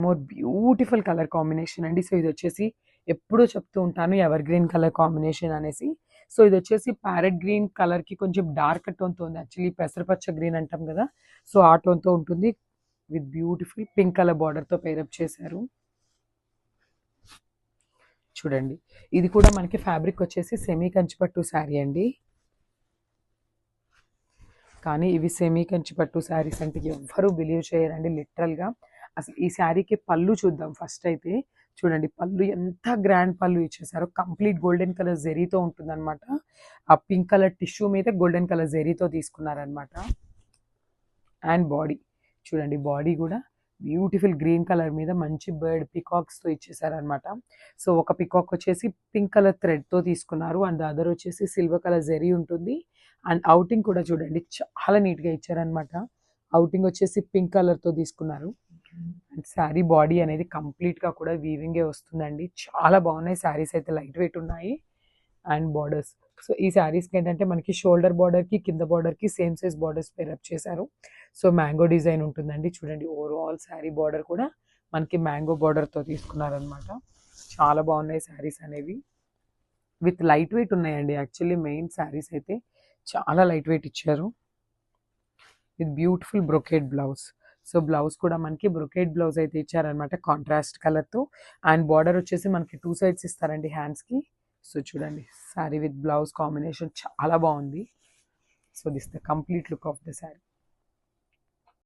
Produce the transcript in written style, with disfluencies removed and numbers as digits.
More beautiful colour combination అండి. So ఇది వచ్చేసి ఎప్పుడూ చెప్తూ ఉంటాను ఎవర్ గ్రీన్ కలర్ కాంబినేషన్ అనేసి. సో ఇది వచ్చేసి ప్యారెట్ గ్రీన్ కలర్కి కొంచెం డార్క్ టోన్తో ఉంది. యాక్చువల్లీ పెసరపచ్చ గ్రీన్ అంటాం కదా, సో ఆ టోన్తో ఉంటుంది. విత్ బ్యూటిఫుల్ పింక్ కలర్ బార్డర్తో పేరప్ చేశారు. చూడండి, ఇది కూడా మనకి ఫ్యాబ్రిక్ వచ్చేసి సెమీ కంచిపట్టు శారీ అండి. కానీ ఇవి సెమీ కంచిపట్టు శారీస్ అంటే ఎవ్వరూ బిలీవ్ చేయరండి లిటరల్గా. అసలు ఈ శారీకి పళ్ళు చూద్దాం ఫస్ట్ అయితే. చూడండి, పళ్ళు ఎంత గ్రాండ్ పళ్ళు ఇచ్చేసారో. కంప్లీట్ గోల్డెన్ కలర్ జెరీతో ఉంటుందన్నమాట. ఆ పింక్ కలర్ టిష్యూ మీద గోల్డెన్ కలర్ జెరీతో తీసుకున్నారనమాట. అండ్ బాడీ చూడండి, బాడీ కూడా బ్యూటిఫుల్ గ్రీన్ కలర్ మీద మంచి బర్డ్ పికాక్స్తో ఇచ్చేసారనమాట. సో ఒక పికాక్ వచ్చేసి పింక్ కలర్ థ్రెడ్తో తీసుకున్నారు, అండ్ అదర్ వచ్చేసి సిల్వర్ కలర్ జెరీ ఉంటుంది. అండ్ అవుటింగ్ కూడా చూడండి చాలా నీట్గా ఇచ్చారనమాట. అవుటింగ్ వచ్చేసి పింక్ కలర్తో తీసుకున్నారు. అండ్ శారీ బాడీ అనేది కంప్లీట్గా కూడా వీవింగే వస్తుందండి. చాలా బాగున్నాయి శారీస్ అయితే, లైట్ వెయిట్ ఉన్నాయి. అండ్ బార్డర్స్, సో ఈ శారీస్కి ఏంటంటే మనకి షోల్డర్ బార్డర్కి కింద బార్డర్కి సేమ్ సైజ్ బార్డర్స్ పేరప్ చేశారు. సో మ్యాంగో డిజైన్ ఉంటుందండి. చూడండి, ఓవరాల్ శారీ బార్డర్ కూడా మనకి మ్యాంగో బార్డర్తో తీసుకున్నారనమాట. చాలా బాగున్నాయి శారీస్ అనేవి. విత్ లైట్ వెయిట్ ఉన్నాయండి. యాక్చువల్లీ మెయిన్ శారీస్ అయితే చాలా లైట్ వెయిట్ ఇచ్చారు. With beautiful brocade blouse. So blouse కూడా మనకి బ్రొకేడ్ బ్లౌజ్ అయితే ఇచ్చారనమాట, కాంట్రాస్ట్ కలర్తో. అండ్ బార్డర్ వచ్చేసి మనకి 2 సైడ్స్ ఇస్తారండి హ్యాండ్స్కి. సో చూడండి, శారీ విత్ బ్లౌజ్ కాంబినేషన్ చాలా బాగుంది. So this the complete look of the sari.